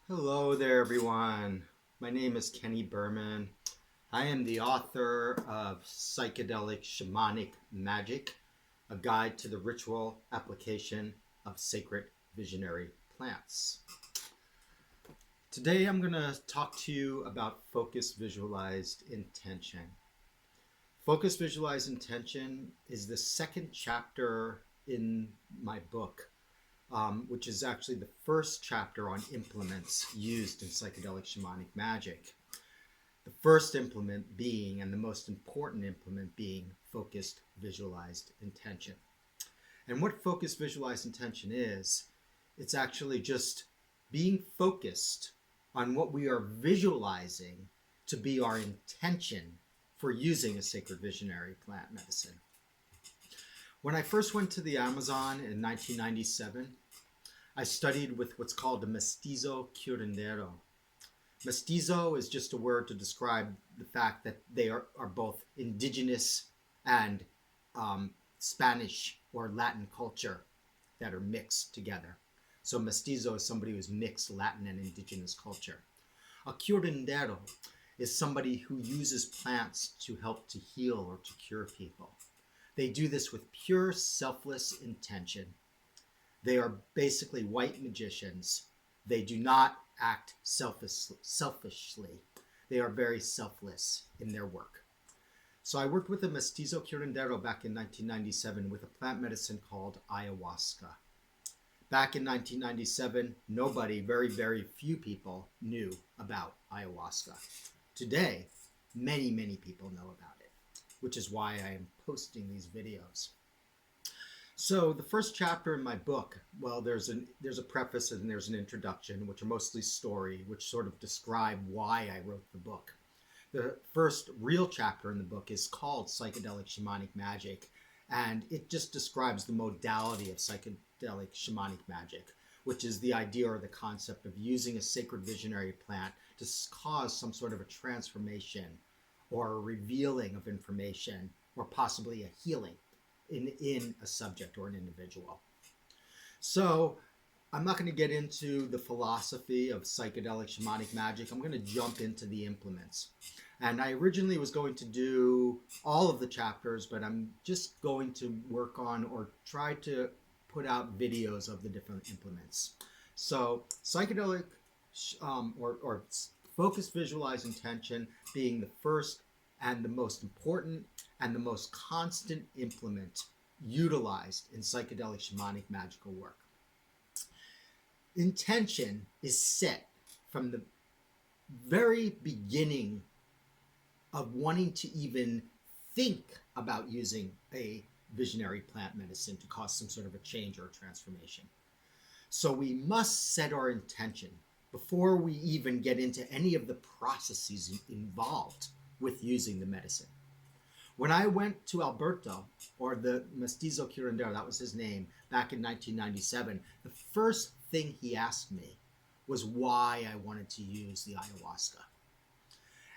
Hello there, everyone. My name is Kenny Berman. I am the author of Psychedelic Shamanic Magick, a guide to the ritual application of sacred visionary plants. Today, I'm going to talk to you about focused visualized intention. Focused visualized intention is the second chapter in my book, which is actually the first chapter on implements used in psychedelic shamanic magic. The first implement being, and the most important implement being, focused visualized intention. And what focused visualized intention is, it's actually just being focused on what we are visualizing to be our intention for using a sacred visionary plant medicine. When I first went to the Amazon in 1997, I studied with what's called a mestizo curandero. Mestizo is just a word to describe the fact that they are both indigenous and Spanish or Latin culture that are mixed together. So mestizo is somebody who's mixed Latin and indigenous culture. A curandero is somebody who uses plants to help to heal or to cure people. They do this with pure selfless intention. They are basically white magicians. They do not act selfishly. They are very selfless in their work. So I worked with a mestizo curandero back in 1997 with a plant medicine called ayahuasca. Back in 1997, nobody, very, very few people knew about ayahuasca. Today, many, many people know about it, which is why I am posting these videos. So the first chapter in my book, well, there's a preface and there's an introduction, which are mostly story, which sort of describe why I wrote the book. The first real chapter in the book is called Psychedelic Shamanic Magick, and it just describes the modality of psychedelic shamanic magic, which is the idea or the concept of using a sacred visionary plant to cause some sort of a transformation or a revealing of information or possibly a healing in a subject or an individual. So I'm not going to get into the philosophy of psychedelic shamanic magic. I'm going to jump into the implements. And I originally was going to do all of the chapters, but I'm just going to work on or try to put out videos of the different implements. So psychedelic or focused visualized intention being the first and the most important and the most constant implement utilized in psychedelic shamanic magical work. Intention is set from the very beginning of wanting to even think about using a visionary plant medicine to cause some sort of a change or a transformation. So we must set our intention before we even get into any of the processes involved with using the medicine. When I went to Alberto, or the mestizo curandero, that was his name, back in 1997, the first thing he asked me was why I wanted to use the ayahuasca.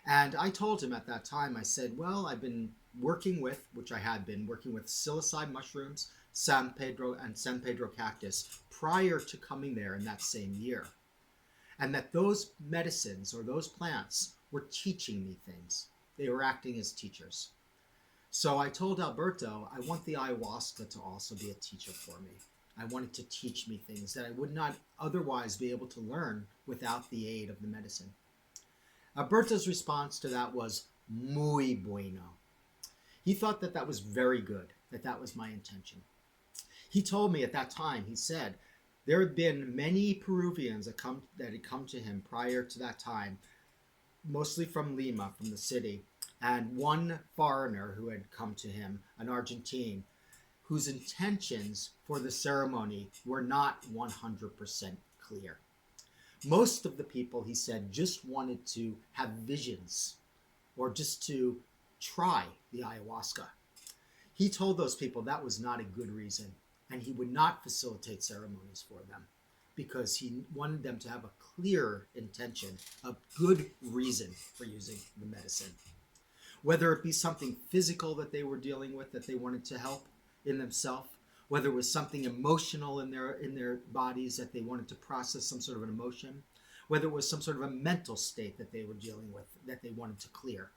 And I told him at that time, I said, well, I've been working with, which I had been, working with psilocybe mushrooms, San Pedro cactus prior to coming there in that same year. And that those medicines or those plants were teaching me things. They were acting as teachers. So I told Alberto, I want the ayahuasca to also be a teacher for me. I want it to teach me things that I would not otherwise be able to learn without the aid of the medicine. Alberto's response to that was muy bueno. He thought that that was very good, that that was my intention. He told me at that time, he said, there had been many Peruvians that had come to him prior to that time, mostly from Lima, from the city, and one foreigner who had come to him, an Argentine, whose intentions for the ceremony were not 100% clear. Most of the people, he said, just wanted to have visions or just to try the ayahuasca. He told those people that was not a good reason, and he would not facilitate ceremonies for them because he wanted them to have a clear intention, a good reason for using the medicine. Whether it be something physical that they were dealing with that they wanted to help in themselves, whether it was something emotional in their bodies that they wanted to process some sort of an emotion, whether it was some sort of a mental state that they were dealing with that they wanted to clear,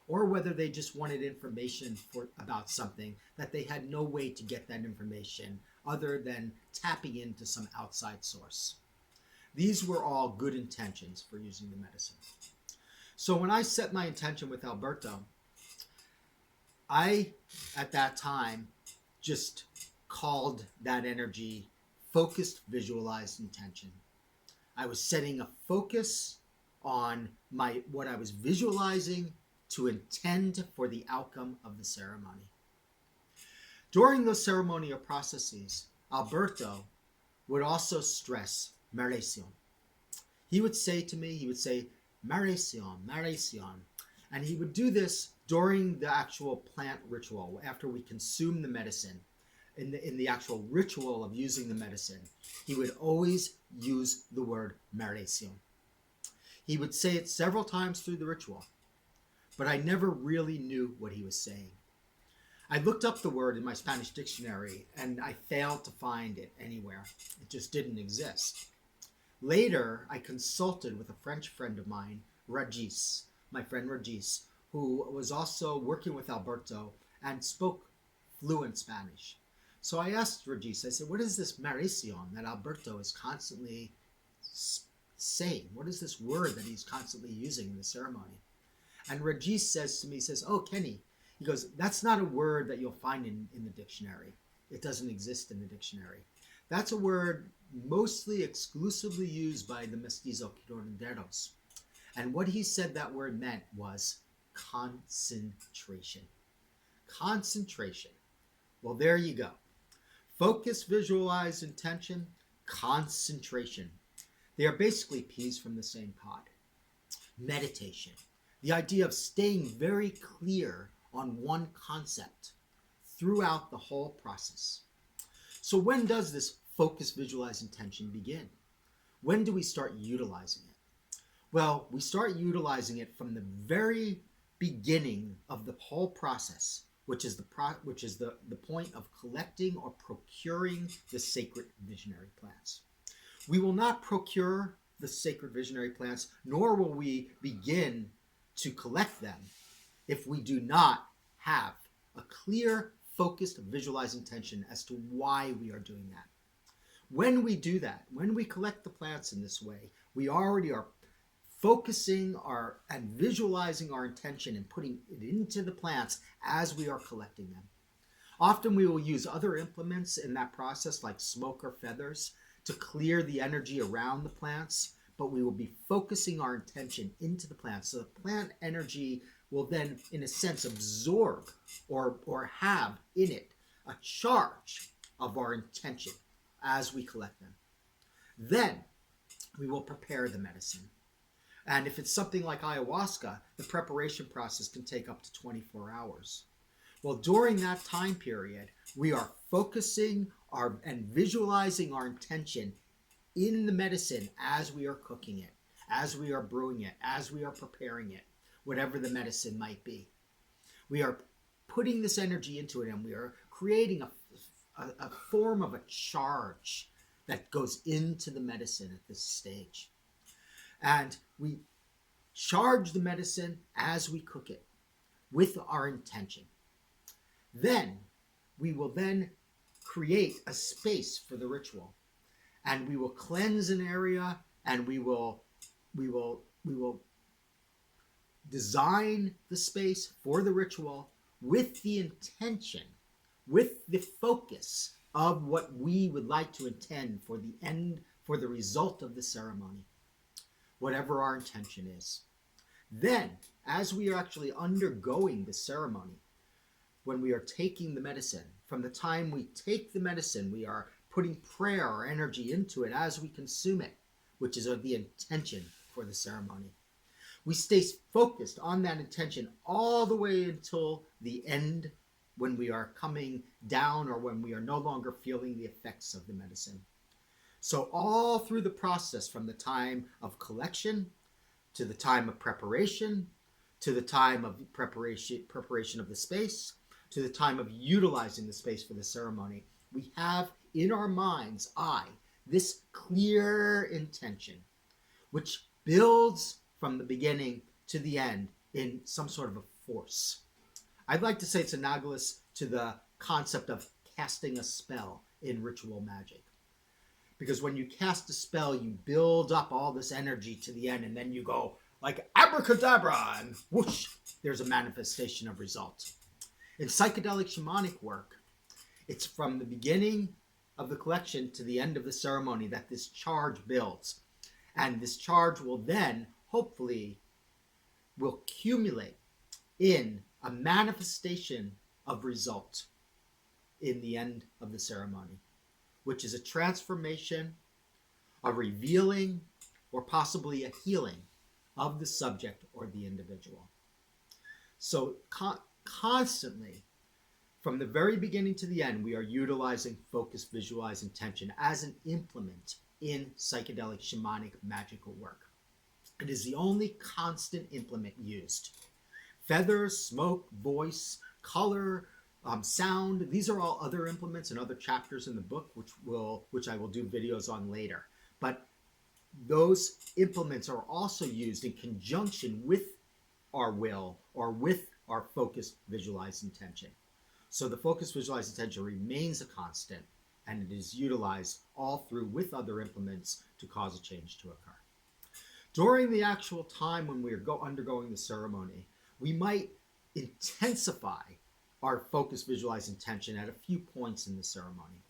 or whether they just wanted information about something that they had no way to get that information other than tapping into some outside source. These were all good intentions for using the medicine. So when I set my intention with Alberto, I, at that time, just called that energy focused, visualized intention. I was setting a focus on what I was visualizing to intend for the outcome of the ceremony. During those ceremonial processes, Alberto would also stress Maración. He would say, Maración, Maración. And he would do this during the actual plant ritual, after we consume the medicine. In the actual ritual of using the medicine, he would always use the word Maración. He would say it several times through the ritual, but I never really knew what he was saying. I looked up the word in my Spanish dictionary, and I failed to find it anywhere. It just didn't exist. Later, I consulted with a French friend of mine, Regis, my friend Regis, who was also working with Alberto and spoke fluent Spanish. So I asked Regis, I said, what is this Maración that Alberto is constantly saying? What is this word that he's constantly using in the ceremony? And Regis says to me, he says, oh, Kenny, he goes, that's not a word that you'll find in the dictionary. It doesn't exist in the dictionary. That's a word mostly exclusively used by the mestizo curanderos. And what he said that word meant was concentration. Concentration. Well, there you go. Focus, visualize, intention, concentration. They are basically peas from the same pod. Meditation. The idea of staying very clear on one concept throughout the whole process. So when does this focus, visualize, intention begin? When do we start utilizing it? Well, we start utilizing it from the very beginning of the whole process, which is the point of collecting or procuring the sacred visionary plants. We will not procure the sacred visionary plants, nor will we begin to collect them if we do not have a clear, focused, visualized intention as to why we are doing that. When we do that, when we collect the plants in this way, we already are focusing and visualizing our intention and putting it into the plants as we are collecting them. Often we will use other implements in that process, like smoke or feathers, to clear the energy around the plants, but we will be focusing our intention into the plants. So the plant energy will then, in a sense, absorb or have in it a charge of our intention as we collect them. Then we will prepare the medicine. And if it's something like ayahuasca, the preparation process can take up to 24 hours. Well, during that time period, we are focusing and visualizing our intention in the medicine as we are cooking it, as we are brewing it, as we are preparing it, whatever the medicine might be. We are putting this energy into it, and we are creating a form of a charge that goes into the medicine at this stage. And we charge the medicine as we cook it with our intention. Then we will then create a space for the ritual, and we will cleanse an area, and we will design the space for the ritual with the intention, with the focus of what we would like to intend for the end, for the result of the ceremony, whatever our intention is. Then, as we are actually undergoing the ceremony, when we are taking the medicine, from the time we take the medicine, we are putting prayer or energy into it as we consume it, which is the intention for the ceremony. We stay focused on that intention all the way until the end, when we are coming down or when we are no longer feeling the effects of the medicine. So all through the process, from the time of collection to the time of preparation, to the time of preparation of the space, to the time of utilizing the space for the ceremony, we have in our mind's eye this clear intention. which builds from the beginning to the end in some sort of a force. I'd like to say it's analogous to the concept of casting a spell in ritual magic. Because when you cast a spell, you build up all this energy to the end, and then you go like abracadabra, and whoosh, there's a manifestation of result. In psychedelic shamanic work, it's from the beginning of the collection to the end of the ceremony that this charge builds. And this charge will then, hopefully, will accumulate in a manifestation of result in the end of the ceremony, which is a transformation, a revealing, or possibly a healing of the subject or the individual. So constantly, from the very beginning to the end, we are utilizing focus, visualize, intention as an implement in psychedelic shamanic magical work. It is the only constant implement used. Feathers, smoke, voice, color, sound, these are all other implements and other chapters in the book, which I will do videos on later. But those implements are also used in conjunction with our will or with our focus, visualize, intention. So the focus, visualize, intention remains a constant, and it is utilized all through with other implements to cause a change to occur. During the actual time when we are undergoing the ceremony, we might intensify our focus, visualize, intention at a few points in the ceremony.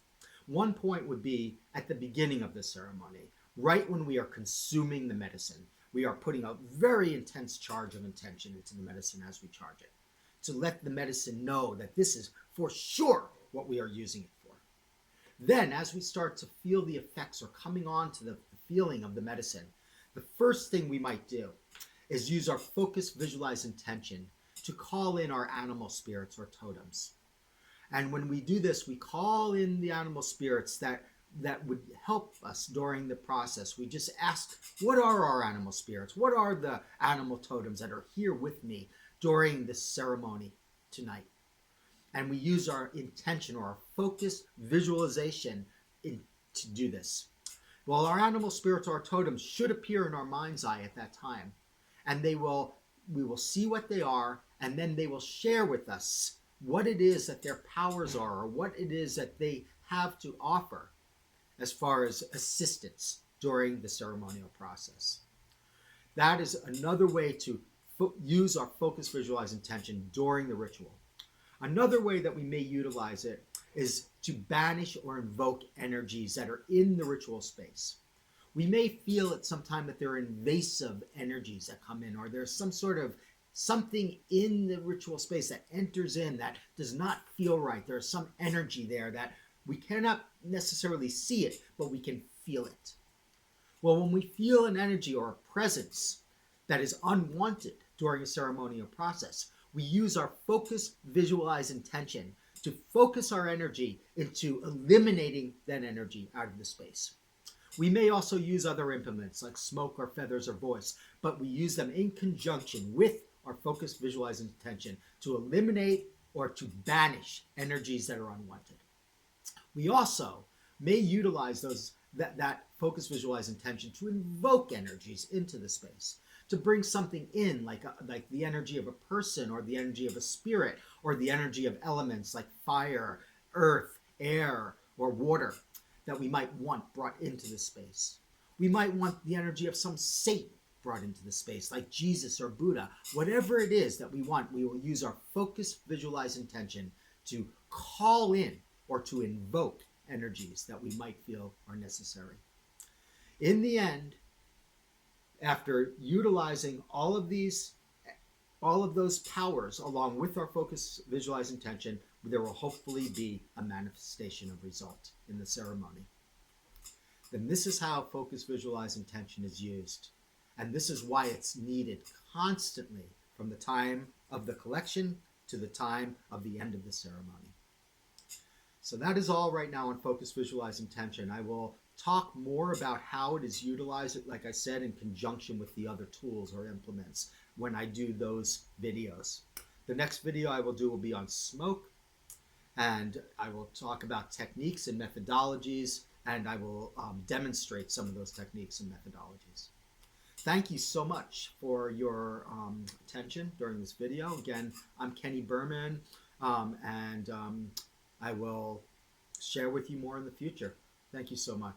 One point would be at the beginning of the ceremony, right when we are consuming the medicine. We are putting a very intense charge of intention into the medicine as we charge it, to let the medicine know that this is for sure what we are using it for. Then, as we start to feel the effects or coming on to the feeling of the medicine, the first thing we might do is use our focus, visualize, intention to call in our animal spirits or totems. And when we do this, we call in the animal spirits that would help us during the process. We just ask, what are our animal spirits? What are the animal totems that are here with me during this ceremony tonight? And we use our intention or our focus visualization to do this. Well, our animal spirits or our totems should appear in our mind's eye at that time. And we will see what they are, and then they will share with us what it is that their powers are or what it is that they have to offer as far as assistance during the ceremonial process. That is another way to use our focus, visualize, intention during the ritual. Another way that we may utilize it is to banish or invoke energies that are in the ritual space. We may feel at some time that there are invasive energies that come in, or there's some sort of something in the ritual space that enters in that does not feel right. There's some energy there that we cannot necessarily see it, but we can feel it. Well, when we feel an energy or a presence that is unwanted during a ceremonial process, we use our focus, visualize, intention to focus our energy into eliminating that energy out of the space. We may also use other implements like smoke or feathers or voice, but we use them in conjunction with our focus, visualize, intention to eliminate or to banish energies that are unwanted. We also may utilize that focus, visualize, intention to invoke energies into the space, to bring something in like the energy of a person or the energy of a spirit or the energy of elements like fire, earth, air, or water that we might want brought into the space. We might want the energy of some saint brought into the space, like Jesus or Buddha. Whatever it is that we want, we will use our focus, visualize, intention to call in or to invoke energies that we might feel are necessary. In the end, after utilizing all of those powers along with our focus, visualize, intention, there will hopefully be a manifestation of result in the ceremony. Then this is how focus, visualize, intention is used. And this is why it's needed constantly from the time of the collection to the time of the end of the ceremony. So that is all right now on focus, visualize, intention. I will talk more about how it is utilized, like I said, in conjunction with the other tools or implements when I do those videos. The next video I will do will be on smoke, and I will talk about techniques and methodologies, and I will demonstrate some of those techniques and methodologies. thank you so much for your attention during this video. Again, I'm Kenny Berman, and I will share with you more in the future. Thank you so much.